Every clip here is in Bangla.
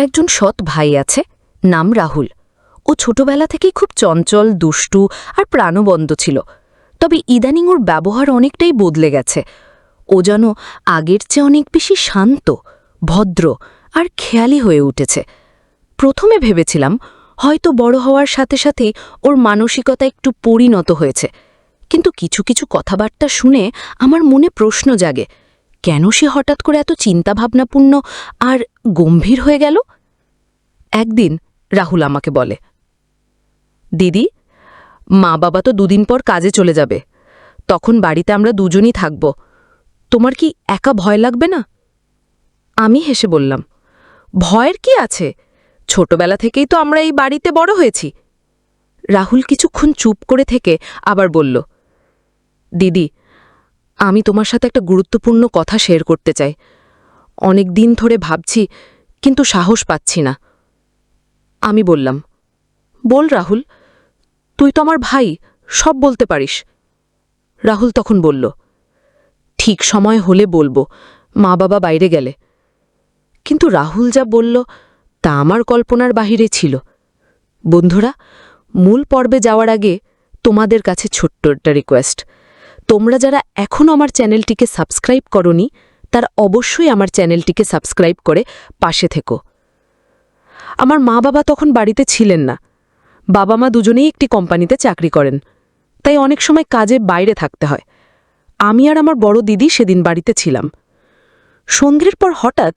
একজন সৎ ভাই আছে, নাম রাহুল। ও ছোটবেলা থেকেই খুব চঞ্চল, দুষ্টু আর প্রাণবন্ত ছিল। তবে ইদানিং ওর ব্যবহার অনেকটাই বদলে গেছে। ও যেন আগের চেয়ে অনেক বেশি শান্ত, ভদ্র আর খেয়ালি হয়ে উঠেছে। প্রথমে ভেবেছিলাম হয়তো বড় হওয়ার সাথে সাথেই ওর মানসিকতা একটু পরিণত হয়েছে, কিন্তু কিছু কিছু কথাবার্তা শুনে আমার মনে প্রশ্ন জাগে, কেন সে হঠাৎ করে এত চিন্তাভাবনাপূর্ণ আর গম্ভীর হয়ে গেল। একদিন রাহুল আমাকে বলে, দিদি, মা বাবা তো দুদিন পর কাজে চলে যাবে, তখন বাড়িতে আমরা দুজনই থাকব, তোমার কি একা ভয় লাগবে না? আমি হেসে বললাম, ভয়ের কি আছে, ছোটবেলা থেকেই তো আমরা এই বাড়িতে বড় হয়েছি। রাহুল কিছুক্ষণ চুপ করে থেকে আবার বলল, দিদি, আমি তোমার সাথে একটা গুরুত্বপূর্ণ কথা শেয়ার করতে চাই। অনেক দিন ধরে ভাবছি, কিন্তু সাহস পাচ্ছি না। আমি বললাম, বল রাহুল, তুই তো আমার ভাই, সব বলতে পারিস। রাহুল তখন বলল, ঠিক সময় হলে বলবো, মা বাবা বাইরে গেলে। কিন্তু রাহুল যা বলল তা আমার কল্পনার বাহিরে ছিল। বন্ধুরা, মূল পর্বে যাওয়ার আগে তোমাদের কাছে ছোট্ট একটা রিকোয়েস্ট। তোমরা যারা এখনও আমার চ্যানেলটিকে সাবস্ক্রাইব করনি, তারা অবশ্যই আমার চ্যানেলটিকে সাবস্ক্রাইব করে পাশে থেকো। আমার মা বাবা তখন বাড়িতে ছিলেন না। বাবা মা দুজনেই একটি কোম্পানিতে চাকরি করেন, তাই অনেক সময় কাজে বাইরে থাকতে হয়। আমি আর আমার বড় দিদি সেদিন বাড়িতে ছিলাম। সন্ধ্যের পর হঠাৎ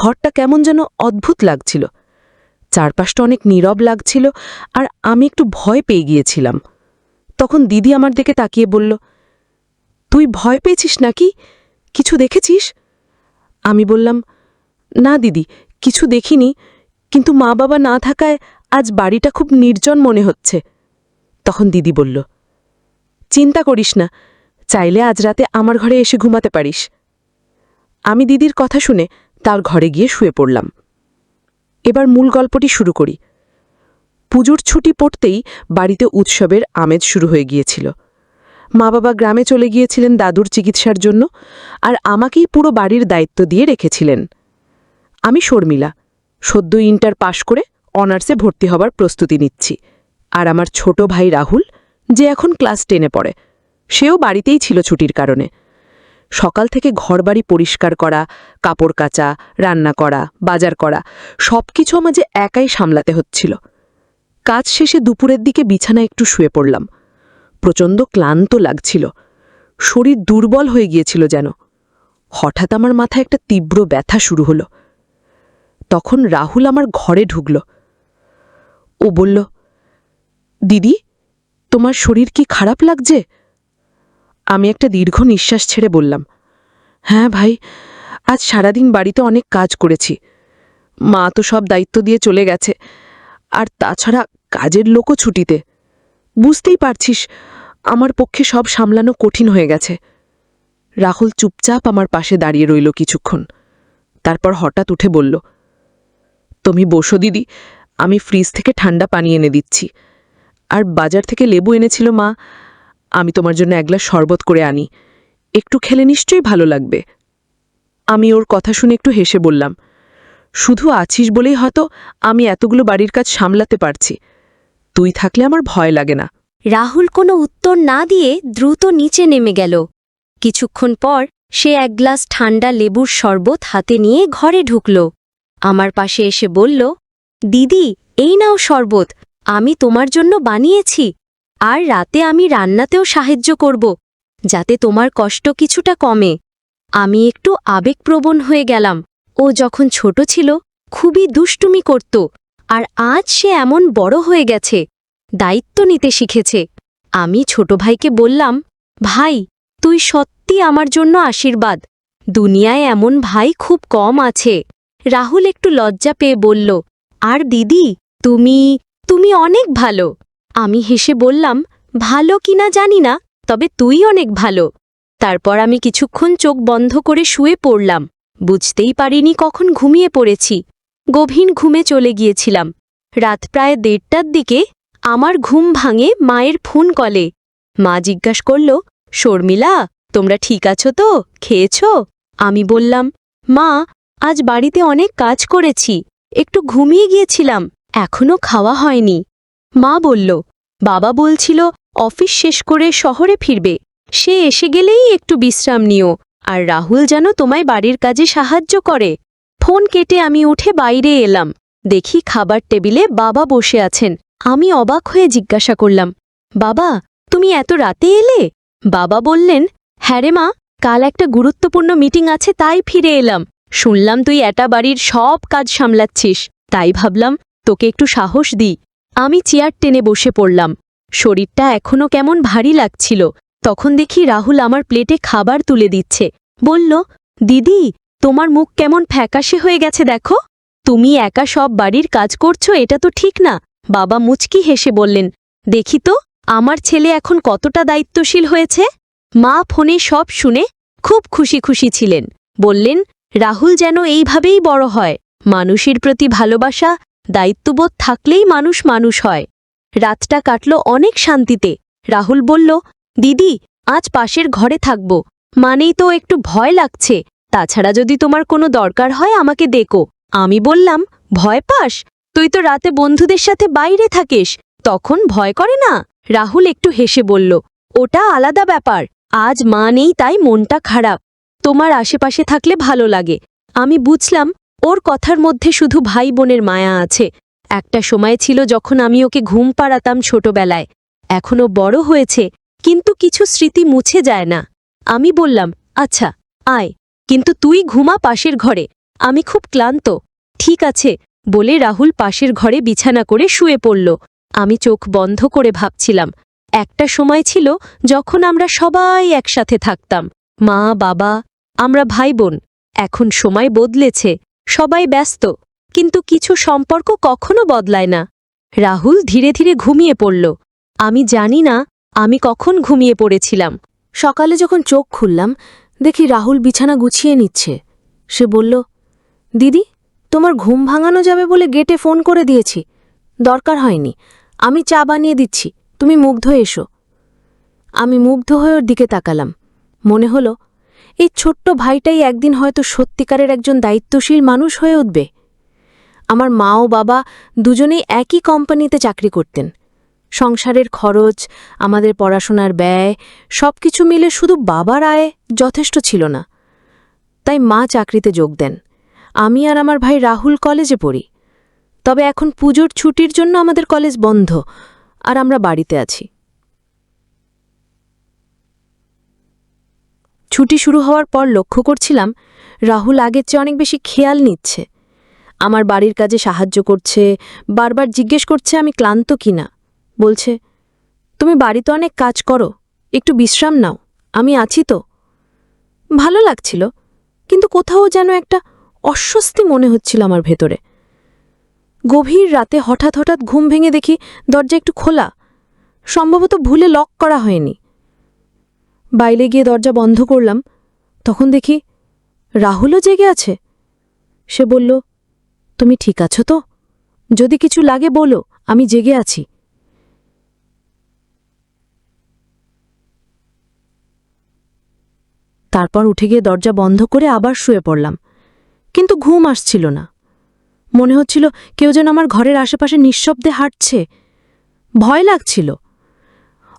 ঘরটা কেমন যেন অদ্ভুত লাগছিল। চারপাশটা অনেক নীরব লাগছিল, আর আমি একটু ভয় পেয়ে গিয়েছিলাম। তখন দিদি আমার দিকে তাকিয়ে বলল, তুই ভয় পেয়েছিস নাকি? কিছু দেখেছিস? আমি বললাম, না দিদি, কিছু দেখিনি, কিন্তু মা বাবা না থাকায় আজ বাড়িটা খুব নির্জন মনে হচ্ছে। তখন দিদি বলল, চিন্তা করিস না, চাইলে আজ রাতে আমার ঘরে এসে ঘুমাতে পারিস। আমি দিদির কথা শুনে তার ঘরে গিয়ে শুয়ে পড়লাম। এবার মূল গল্পটি শুরু করি। পুজোর ছুটি পড়তেই বাড়িতে উৎসবের আমেজ শুরু হয়ে গিয়েছিল। মা বাবা গ্রামে চলে গিয়েছিলেন দাদুর চিকিৎসার জন্য, আর আমাকেই পুরো বাড়ির দায়িত্ব দিয়ে রেখেছিলেন। আমি শর্মিলা, সদ্য ইন্টার পাশ করে অনার্সে ভর্তি হবার প্রস্তুতি নিচ্ছি। আর আমার ছোট ভাই রাহুল, যে এখন ক্লাস 10-এ পড়ে, সেও বাড়িতেই ছিল ছুটির কারণে। সকাল থেকে ঘরবাড়ি পরিষ্কার করা, কাপড় কাচা, রান্না করা, বাজার করা, সবকিছু আমাকে একাই সামলাতে হচ্ছিল। কাজ শেষে দুপুরের দিকে বিছানায় একটু শুয়ে পড়লাম। প্রচণ্ড ক্লান্ত লাগছিল, শরীর দুর্বল হয়ে গিয়েছিল যেন। হঠাৎ আমার মাথায় একটা তীব্র ব্যথা শুরু হলো। তখন রাহুল আমার ঘরে ঢুকল। ও বলল, দিদি, তোমার শরীর কি খারাপ লাগছে? আমি একটা দীর্ঘ নিঃশ্বাস ছেড়ে বললাম, হ্যাঁ ভাই, আজ সারাদিন বাড়িতে অনেক কাজ করেছি। মা তো সব দায়িত্ব দিয়ে চলে গেছে, আর তাছাড়া কাজের লোকও ছুটিতে। বুঝতেই পারছিস, আমার পক্ষে সব সামলানো কঠিন হয়ে গেছে। রাহুল চুপচাপ আমার পাশে দাঁড়িয়ে রইল কিছুক্ষণ। তারপর হঠাৎ উঠে বলল, তুমি বসো দিদি, আমি ফ্রিজ থেকে ঠান্ডা পানি এনে দিচ্ছি। আর বাজার থেকে লেবু এনেছিল মা, আমি তোমার জন্য এক গ্লাস শরবত করে আনি, একটু খেলে নিশ্চয়ই ভালো লাগবে। আমি ওর কথা শুনে একটু হেসে বললাম, শুধু আছিস বলেই হয়তো আমি এতগুলো বাড়ির কাজ সামলাতে পারছি। তুই থাকলে আমার ভয় লাগে না। রাহুল কোনো উত্তর না দিয়ে দ্রুত নিচে নেমে গেল। কিছুক্ষণ পর সে এক গ্লাস ঠান্ডা লেবুর শরবত হাতে নিয়ে ঘরে ঢুকল। আমার পাশে এসে বলল, দিদি, এই নাও শরবত, আমি তোমার জন্য বানিয়েছি। আর রাতে আমি রান্নাতেও সাহায্য করব, যাতে তোমার কষ্ট কিছুটা কমে। আমি একটু আবেগপ্রবণ হয়ে গেলাম। ও যখন ছোট ছিল খুবই দুষ্টুমি করত, আর আজ সে এমন বড় হয়ে গেছে, দায়িত্ব নিতে শিখেছে। আমি ছোট ভাইকে বললাম, ভাই, তুই সত্যি আমার জন্য আশীর্বাদ। দুনিয়ায় এমন ভাই খুব কম আছে। রাহুল একটু লজ্জা পেয়ে বলল, আর দিদি, তুমি অনেক ভালো। আমি হেসে বললাম, ভালো কিনা জানি না, তবে তুই অনেক ভালো। তারপর আমি কিছুক্ষণ চোখ বন্ধ করে শুয়ে পড়লাম। বুঝতেই পারিনি কখন ঘুমিয়ে পড়েছি। গভীর ঘুমে চলে গিয়েছিলাম। রাত প্রায় 1:30টার দিকে আমার ঘুম ভাঙে মায়ের ফোন কলে। মা জিজ্ঞাসা করল, শর্মিলা, তোমরা ঠিক আছো তো, খেয়েছ? আমি বললাম, মা, আজ বাড়িতে অনেক কাজ করেছি, একটু ঘুমিয়ে গিয়েছিলাম, এখনো খাওয়া হয়নি। মা বলল, বাবা বলছিল অফিস শেষ করে শহরে ফিরবে, সে এসে গেলেই একটু বিশ্রাম নিও, আর রাহুল যেন তোমায় বাড়ির কাজে সাহায্য করে। ফোন কেটে আমি উঠে বাইরে এলাম, দেখি খাবার টেবিলে বাবা বসে আছেন। আমি অবাক হয়ে জিজ্ঞাসা করলাম, বাবা, তুমি এত রাতে এলে? বাবা বললেন, হ্যাঁ রে মা, কাল একটা গুরুত্বপূর্ণ মিটিং আছে, তাই ফিরে এলাম। শুনলাম তুই এটা বাড়ির সব কাজ সামলাচ্ছিস, তাই ভাবলাম তোকে একটু সাহস দিই। আমি চেয়ার টেনে বসে পড়লাম। শরীরটা এখনো কেমন ভারী লাগছিল। তখন দেখি রাহুল আমার প্লেটে খাবার তুলে দিচ্ছে। বলল, দিদি, তোমার মুখ কেমন ফ্যাকাশে হয়ে গেছে দেখো। তুমি একা সব বাড়ির কাজ করছো, এটা তো ঠিক না। বাবা মুচকি হেসে বললেন, দেখি তো আমার ছেলে এখন কতটা দায়িত্বশীল হয়েছে। মা ফোনে সব শুনে খুব খুশি খুশি ছিলেন। বললেন, রাহুল যেন এইভাবেই বড় হয়। মানুষের প্রতি ভালোবাসা, দায়িত্ববোধ থাকলেই মানুষ মানুষ হয়। রাতটা কাটল অনেক শান্তিতে। রাহুল বলল, দিদি, আজ পাশের ঘরে থাকব, মানেই তো একটু ভয় লাগছে। তাছাড়া যদি তোমার কোনো দরকার হয় আমাকে ডেকো। আমি বললাম, ভয় পাস? তুই তো রাতে বন্ধুদের সাথে বাইরে থাকিস, তখন ভয় করে না? রাহুল একটু হেসে বলল, ওটা আলাদা ব্যাপার। আজ মা নেই তাই মনটা খারাপ। তোমার আশেপাশে থাকলে ভালো লাগে। আমি বুঝলাম ওর কথার মধ্যে শুধু ভাই বোনের মায়া আছে। একটা সময় ছিল যখন আমি ওকে ঘুম পাড়াতাম ছোটবেলায়। এখনো বড় হয়েছে, কিন্তু কিছু স্মৃতি মুছে যায় না। আমি বললাম, আচ্ছা আয়, কিন্তু তুই ঘুমা পাশের ঘরে, আমি খুব ক্লান্ত। ঠিক আছে বলে রাহুল পাশের ঘরে বিছানা করে শুয়ে পড়ল। আমি চোখ বন্ধ করে ভাবছিলাম, একটা সময় ছিল যখন আমরা সবাই একসাথে থাকতাম, মা বাবা, আমরা ভাই বোন। এখন সময় বদলেছে, সবাই ব্যস্ত, কিন্তু কিছু সম্পর্ক কখনো বদলায় না। রাহুল ধীরে ধীরে ঘুমিয়ে পড়ল। আমি জানি না আমি কখন ঘুমিয়ে পড়েছিলাম। সকালে যখন চোখ খুললাম, দেখি রাহুল বিছানা গুছিয়ে নিচ্ছে। সে বলল, দিদি, তোমার ঘুম ভাঙানো যাবে বলে গেটে ফোন করে দিয়েছি। দরকার হয়নি, আমি চা বানিয়ে দিচ্ছি, তুমি মুগ্ধ এসো। আমি মুগ্ধ হয়ে ওর দিকে তাকালাম। মনে হলো এই ছোট্ট ভাইটাই একদিন হয়তো সত্যিকারের একজন দায়িত্বশীল মানুষ হয়ে উঠবে। আমার মা ও বাবা দুজনেই একই কোম্পানিতে চাকরি করতেন। সংসারের খরচ, আমাদের পড়াশোনার ব্যয়, সবকিছু মিলে শুধু বাবার আয় যথেষ্ট ছিল না। তাই মা চাকরিতে যোগ দেন। আমি আর আমার ভাই রাহুল কলেজে পড়ি। তবে এখন পুজোর ছুটির জন্য আমাদের কলেজ বন্ধ, আর আমরা বাড়িতে আছি। ছুটি শুরু হওয়ার পর লক্ষ্য করছিলাম রাহুল আগের চেয়ে অনেক বেশি খেয়াল নিচ্ছে। আমার বাড়ির কাজে সাহায্য করছে, বারবার জিজ্ঞেস করছে আমি ক্লান্ত কিনা। বলছে, তুমি বাড়িতে অনেক কাজ করো, একটু বিশ্রাম নাও, আমি আছি তো। ভালো লাগছিল, কিন্তু কোথাও যেন একটা অস্বস্তি মনে হচ্ছিল আমার ভেতরে। গভীর রাতে হঠাৎ হঠাৎ ঘুম ভেঙে দেখি দরজা একটু খোলা, সম্ভবত ভুলে লক করা হয়নি। বাইরে গিয়ে দরজা বন্ধ করলাম, তখন দেখি রাহুলও জেগে আছে। সে বলল, তুমি ঠিক আছো তো? যদি কিছু লাগে বলো, আমি জেগে আছি। তারপর উঠে গিয়ে দরজা বন্ধ করে আবার শুয়ে পড়লাম, কিন্তু ঘুম আসছিল না। মনে হচ্ছিল কেউ যেন আমার ঘরের আশেপাশে নিঃশব্দে হাঁটছে। ভয় লাগছিল।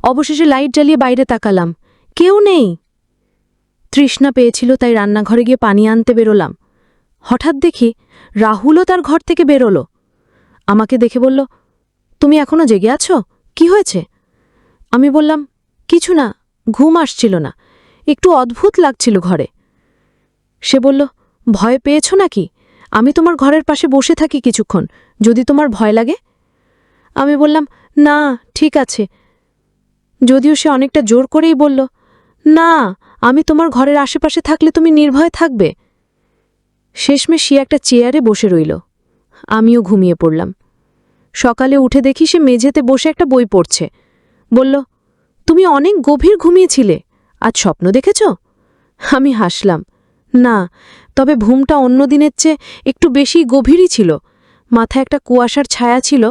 অবশেষে লাইট জ্বালিয়ে বাইরে তাকালাম, কেউ নেই। তৃষ্ণা পেয়েছিল, তাই রান্নাঘরে গিয়ে পানি আনতে বেরোলাম। হঠাৎ দেখি রাহুলও তার ঘর থেকে বেরোলো। আমাকে দেখে বলল, তুমি এখনো জেগে আছো? কি হয়েছে? আমি বললাম, কিছু না, ঘুম আসছিল না, একটু অদ্ভুত লাগছিল ঘরে। সে বলল, ভয় পেয়েছ নাকি? আমি তোমার ঘরের পাশে বসে থাকি কিছুক্ষণ, যদি তোমার ভয় লাগে। আমি বললাম, না, ঠিক আছে। যদিও সে অনেকটা জোর করেই বলল, না, আমি তোমার ঘরের আশেপাশে থাকলে তুমি নির্ভয় থাকবে। শেষমেশ সে একটা চেয়ারে বসে রইল। আমিও ঘুমিয়ে পড়লাম। সকালে উঠে দেখি সে মেঝেতে বসে একটা বই পড়ছে। বলল, তুমি অনেক গভীর ঘুমিয়েছিলে, আজ স্বপ্ন দেখেছ? আমি হাসলাম, না, তবে ঘুমটা অন্য দিনের চেয়ে একটু বেশি গভীরই ছিল। মাথায় একটা কুয়াশার ছায়া ছিল,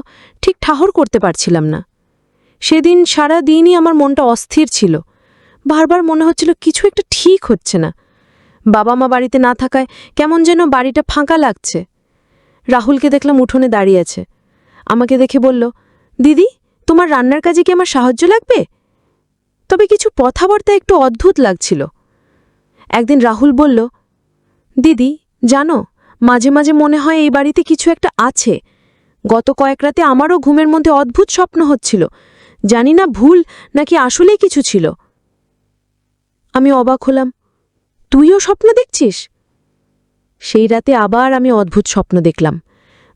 ঠিক ঠাহর করতে পারছিলাম না। সেদিন সারা দিনই আমার মনটা অস্থির ছিল। বারবার মনে হচ্ছিল কিছু একটা ঠিক হচ্ছে না। বাবা মা বাড়িতে না থাকায় কেমন যেন বাড়িটা ফাঁকা লাগছে। রাহুলকে দেখলাম উঠোনে দাঁড়িয়ে আছে। আমাকে দেখে বলল, দিদি, তোমার রান্নার কাজে কি আমার সাহায্য লাগবে? তবে কিছু কথাবার্তা একটু অদ্ভুত লাগছিল। একদিন রাহুল বলল, দিদি জানো, মাঝে মাঝে মনে হয় এই বাড়িতে কিছু একটা আছে। গত কয়েক রাতে আমারও ঘুমের মধ্যে অদ্ভুত স্বপ্ন হচ্ছিল। জানি না ভুল নাকি আসলেই কিছু ছিল। আমি অবাক হলাম, তুইও স্বপ্ন দেখছিস? সেই রাতে আবার আমি অদ্ভুত স্বপ্ন দেখলাম।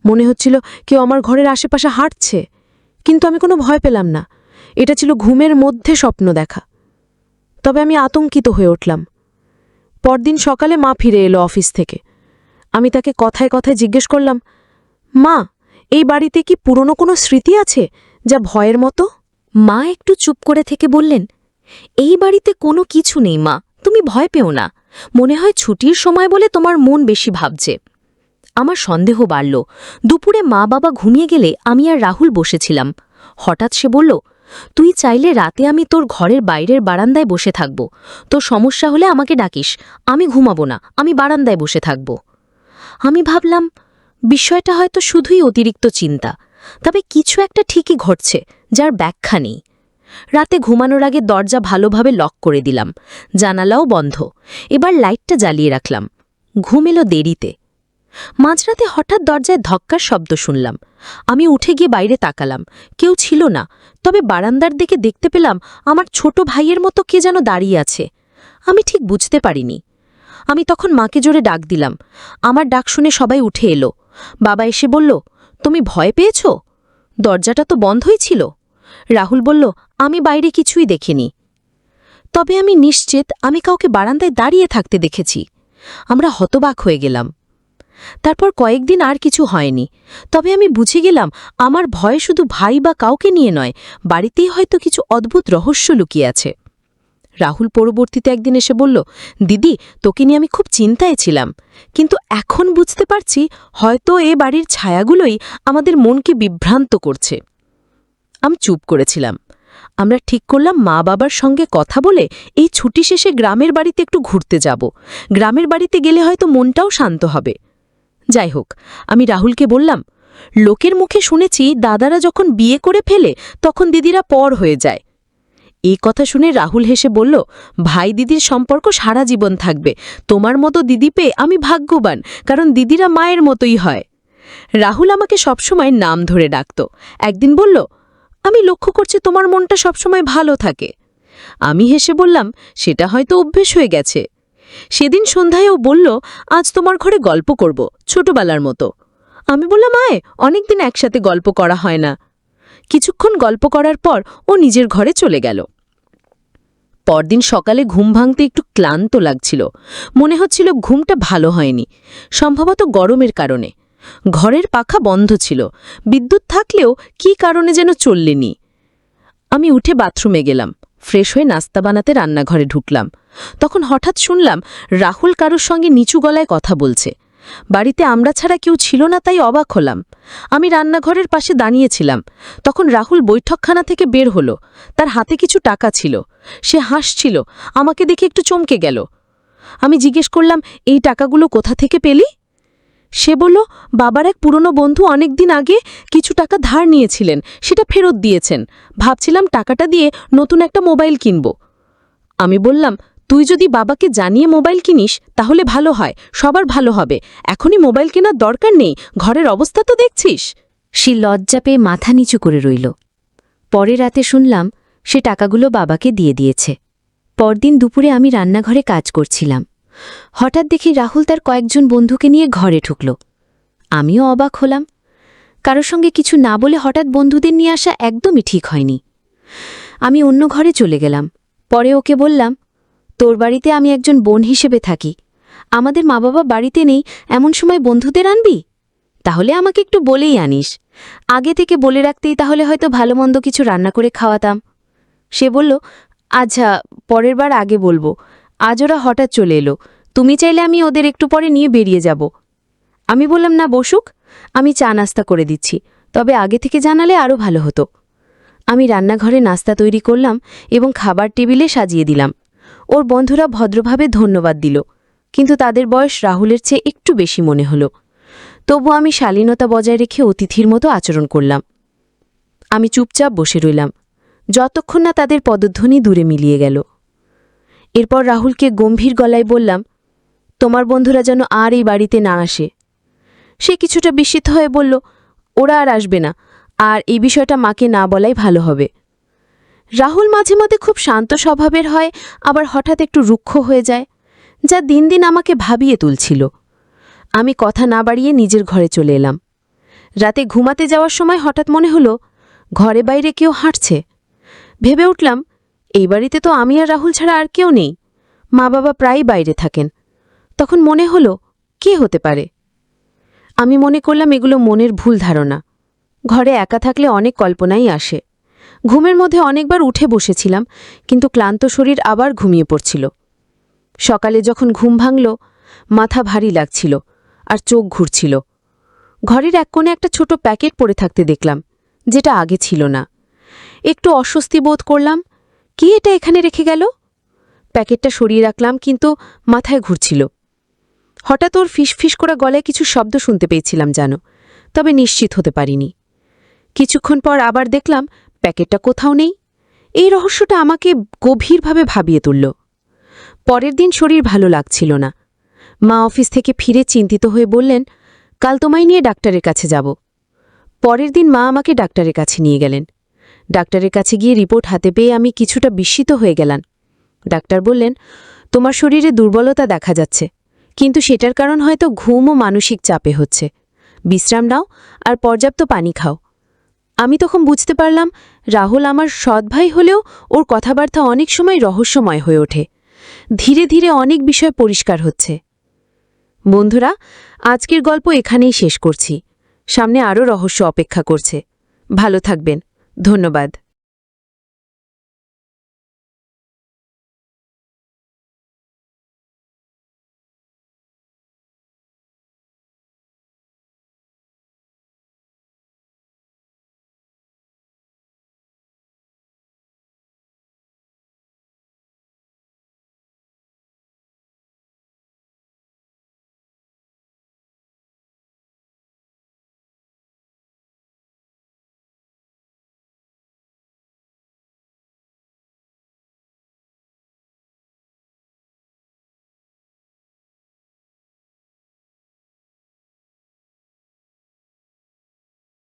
মনে হচ্ছিল কেউ আমার ঘরের আশেপাশে হাঁটছে, কিন্তু আমি কোনো ভয় পেলাম না। এটা ছিল ঘুমের মধ্যে স্বপ্ন দেখা। তবে আমি আতঙ্কিত হয়ে উঠলাম। পরদিন সকালে মা ফিরে এলো অফিস থেকে। আমি তাকে কথায় কথায় জিজ্ঞেস করলাম, মা, এই বাড়িতে কি পুরনো কোনো স্মৃতি আছে যা ভয়ের মতো? মা একটু চুপ করে থেকে বললেন, এই বাড়িতে কোনো কিছু নেই মা, তুমি ভয় পেও না। মনে হয় ছুটির সময় বলে তোমার মন বেশি ভাবছে। আমার সন্দেহ বাড়ল। দুপুরে মা বাবা ঘুমিয়ে গেলে আমি আর রাহুল বসেছিলাম। হঠাৎ সে বলল, তুই চাইলে রাতে আমি তোর ঘরের বাইরের বারান্দায় বসে থাকব। তোর সমস্যা হলে আমাকে ডাকিস, আমি ঘুমাবো না, আমি বারান্দায় বসে থাকব। আমি ভাবলাম, বিষয়টা হয়তো শুধুই অতিরিক্ত চিন্তা, তবে কিছু একটা ঠিকই ঘটছে যার ব্যাখ্যা নেই। রাতে ঘুমানোর আগে দরজা ভালোভাবে লক করে দিলাম, জানালাও বন্ধ। এবার লাইটটা জ্বালিয়ে রাখলাম। ঘুম এলো দেরিতে। মাঝরাতে হঠাৎ দরজায় ধক্কার শব্দ শুনলাম। আমি উঠে গিয়ে বাইরে তাকালাম, কেউ ছিল না। তবে বারান্দার দিকে দেখতে পেলাম আমার ছোট ভাইয়ের মতো কে যেন দাঁড়িয়ে আছে। আমি ঠিক বুঝতে পারিনি। আমি তখন মাকে জোরে ডাক দিলাম। আমার ডাক শুনে সবাই উঠে এলো। বাবা এসে বলল, তুমি ভয় পেয়েছ? দরজাটা তো বন্ধই ছিল। রাহুল বলল, আমি বাইরে কিছুই দেখিনি। তবে আমি নিশ্চিত আমি কাউকে বারান্দায় দাঁড়িয়ে থাকতে দেখেছি। আমরা হতবাক হয়ে গেলাম। তারপর কয়েকদিন আর কিছু হয়নি। তবে আমি বুঝে গেলাম আমার ভয় শুধু ভাই বা কাউকে নিয়ে নয়, বাড়িতেই হয়তো কিছু অদ্ভুত রহস্য লুকিয়ে আছে। রাহুল পরবর্তীতে একদিন এসে বলল, দিদি, তোকে নিয়ে আমি খুব চিন্তায় ছিলাম, কিন্তু এখন বুঝতে পারছি হয়তো এ বাড়ির ছায়াগুলোই আমাদের মনকে বিভ্রান্ত করছে। আমি চুপ করেছিলাম। আমরা ঠিক করলাম মা বাবার সঙ্গে কথা বলে এই ছুটি শেষে গ্রামের বাড়িতে একটু ঘুরতে যাব। গ্রামের বাড়িতে গেলে হয়তো মনটাও শান্ত হবে। যাই হোক, আমি রাহুলকে বললাম, লোকের মুখে শুনেছি দাদারা যখন বিয়ে করে ফেলে তখন দিদিরা পর হয়ে যায়। এই কথা শুনে রাহুল হেসে বলল, ভাই দিদির সম্পর্ক সারা জীবন থাকবে। তোমার মতো দিদি পেয়ে আমি ভাগ্যবান, কারণ দিদিরা মায়ের মতোই হয়। রাহুল আমাকে সবসময় নাম ধরে ডাকত। একদিন বলল, আমি লক্ষ্য করছি তোমার মনটা সবসময় ভালো থাকে। আমি হেসে বললাম, সেটা হয়তো অভ্যেস হয়ে গেছে। সেদিন সন্ধ্যায় ও বলল, আজ তোমার ঘরে গল্প করব, ছোটবেলার মতো। আমি বললাম, আয়, অনেকদিন একসাথে গল্প করা হয় না। কিছুক্ষণ গল্প করার পর ও নিজের ঘরে চলে গেল। পরদিন সকালে ঘুম ভাঙতে একটু ক্লান্ত লাগছিল। মনে হচ্ছিল ঘুমটা ভালো হয়নি, সম্ভবত গরমের কারণে। ঘরের পাখা বন্ধ ছিল, বিদ্যুৎ থাকলেও কী কারণে যেন চললেনি। আমি উঠে বাথরুমে গেলাম, ফ্রেশ হয়ে নাস্তা বানাতে রান্নাঘরে ঢুকলাম। তখন হঠাৎ শুনলাম রাহুল কারোর সঙ্গে নিচু গলায় কথা বলছে। বাড়িতে আমরা ছাড়া কেউ ছিল না, তাই অবাক হলাম। আমি রান্নাঘরের পাশে দাঁড়িয়েছিলাম। তখন রাহুল বৈঠকখানা থেকে বের হলো। তার হাতে কিছু টাকা ছিল। সে হাসছিল, আমাকে দেখে একটু চমকে গেল। আমি জিজ্ঞেস করলাম, এই টাকাগুলো কোথা থেকে পেলি? সে বলল, বাবার এক পুরনো বন্ধু অনেক দিন আগে কিছু টাকা ধার নিয়েছিলেন, সেটা ফেরত দিয়েছেন। ভাবছিলাম টাকাটা দিয়ে নতুন একটা মোবাইল কিনব। আমি বললাম, তুই যদি বাবাকে জানিয়ে মোবাইল কিনিস তাহলে ভালো হয়, সবার ভালো হবে। এখনই মোবাইল কেনার দরকার নেই, ঘরের অবস্থা তো দেখছিস। সে লজ্জা পেয়ে মাথা নিচু করে রইল। পরে রাতে শুনলাম সে টাকাগুলো বাবাকে দিয়ে দিয়েছে। পরদিন দুপুরে আমি রান্নাঘরে কাজ করছিলাম। হঠাৎ দেখি রাহুল তার কয়েকজন বন্ধুকে নিয়ে ঘরে ঢুকল। আমিও অবাক হলাম। কারোর সঙ্গে কিছু না বলে হঠাৎ বন্ধুদের নিয়ে আসা একদমই ঠিক হয়নি। আমি অন্য ঘরে চলে গেলাম। পরে ওকে বললাম, তোর বাড়িতে আমি একজন বোন হিসেবে থাকি, আমাদের মা বাবা বাড়িতে নেই, এমন সময় বন্ধুদের আনবি? তাহলে আমাকে একটু বলেই আনিস। আগে থেকে বলে রাখতেই তাহলে হয়তো ভালো মন্দ কিছু রান্না করে খাওয়াতাম। সে বলল, আচ্ছা, পরের বার আগে বলবো। আজ ওরা হঠাৎ চলে এলো, তুমি চাইলে আমি ওদের একটু পরে নিয়ে বেরিয়ে যাব। আমি বললাম, না, বসুক, আমি চা নাস্তা করে দিচ্ছি, তবে আগে থেকে জানালে আরও ভালো হতো। আমি রান্নাঘরে নাস্তা তৈরি করলাম এবং খাবার টেবিলে সাজিয়ে দিলাম। ওর বন্ধুরা ভদ্রভাবে ধন্যবাদ দিল, কিন্তু তাদের বয়স রাহুলের চেয়ে একটু বেশি মনে হলো। তবু আমি শালীনতা বজায় রেখে অতিথির মতো আচরণ করলাম। আমি চুপচাপ বসে রইলাম, যতক্ষণ না তাদের পদধ্বনি দূরে মিলিয়ে গেল। এরপর রাহুলকে গম্ভীর গলায় বললাম, তোমার বন্ধুরা যেন আর এই বাড়িতে না আসে। সে কিছুটা বিস্মিত হয়ে বলল, ওরা আর আসবে না, আর এই বিষয়টা মাকে না বলাই ভালো হবে। রাহুল মাঝে মধ্যে খুব শান্ত স্বভাবের হয়, আবার হঠাৎ একটু রুক্ষ হয়ে যায়, যা দিন দিন আমাকে ভাবিয়ে তুলছিল। আমি কথা না বাড়িয়ে নিজের ঘরে চলে এলাম। রাতে ঘুমাতে যাওয়ার সময় হঠাৎ মনে হলো ঘরে বাইরে কেউ হাঁটছে। ভেবে উঠলাম, এই বাড়িতে তো আমি আর রাহুল ছাড়া আর কেউ নেই। মা বাবা প্রায়ই বাইরে থাকেন। তখন মনে হলো, কে হতে পারে? আমি মনে করলাম এগুলো মনের ভুল ধারণা। ঘরে একা থাকলে অনেক কল্পনাই আসে। ঘুমের মধ্যে অনেকবার উঠে বসেছিলাম, কিন্তু ক্লান্ত শরীর আবার ঘুমিয়ে পড়ছিল। সকালে যখন ঘুম ভাঙল, মাথা ভারী লাগছিল আর চোখ ঘুরছিল। ঘরের এক কোণে একটা ছোট প্যাকেট পড়ে থাকতে দেখলাম, যেটা আগে ছিল না। একটু অস্বস্তি বোধ করলাম, কি এটা এখানে রেখে গেল? প্যাকেটটা সরিয়ে রাখলাম, কিন্তু মাথায় ঘুরছিল। হঠাৎ ওর ফিসফিস করা গলায় কিছু শব্দ শুনতে পেয়েছিলাম জানো, তবে নিশ্চিত হতে পারিনি। কিছুক্ষণ পর আবার দেখলাম প্যাকেটটা কোথাও নেই। এই রহস্যটা আমাকে গভীরভাবে ভাবিয়ে তুলল। পরের দিন শরীর ভালো লাগছিল না। মা অফিস থেকে ফিরে চিন্তিত হয়ে বললেন, কাল তোমায় নিয়ে ডাক্তারের কাছে যাব। পরের দিন মা আমাকে ডাক্তারের কাছে নিয়ে গেলেন। ডাক্তারের কাছে গিয়ে রিপোর্ট হাতে পেয়ে আমি কিছুটা বিস্মিত হয়ে গেলাম। ডাক্তার বললেন, তোমার শরীরে দুর্বলতা দেখা যাচ্ছে, কিন্তু সেটার কারণ হয়তো ঘুম ও মানসিক চাপে হচ্ছে। বিশ্রাম নাও আর পর্যাপ্ত পানি খাও। আমি তখন বুঝতে পারলাম, রাহুল আমার সৎ ভাই হলেও ওর কথাবার্তা অনেক সময় রহস্যময় হয়ে ওঠে। ধীরে ধীরে অনেক বিষয় পরিষ্কার হচ্ছে। বন্ধুরা, আজকের গল্প এখানেই শেষ করছি। সামনে আরও রহস্য অপেক্ষা করছে। ভালো থাকবেন। ধন্যবাদ।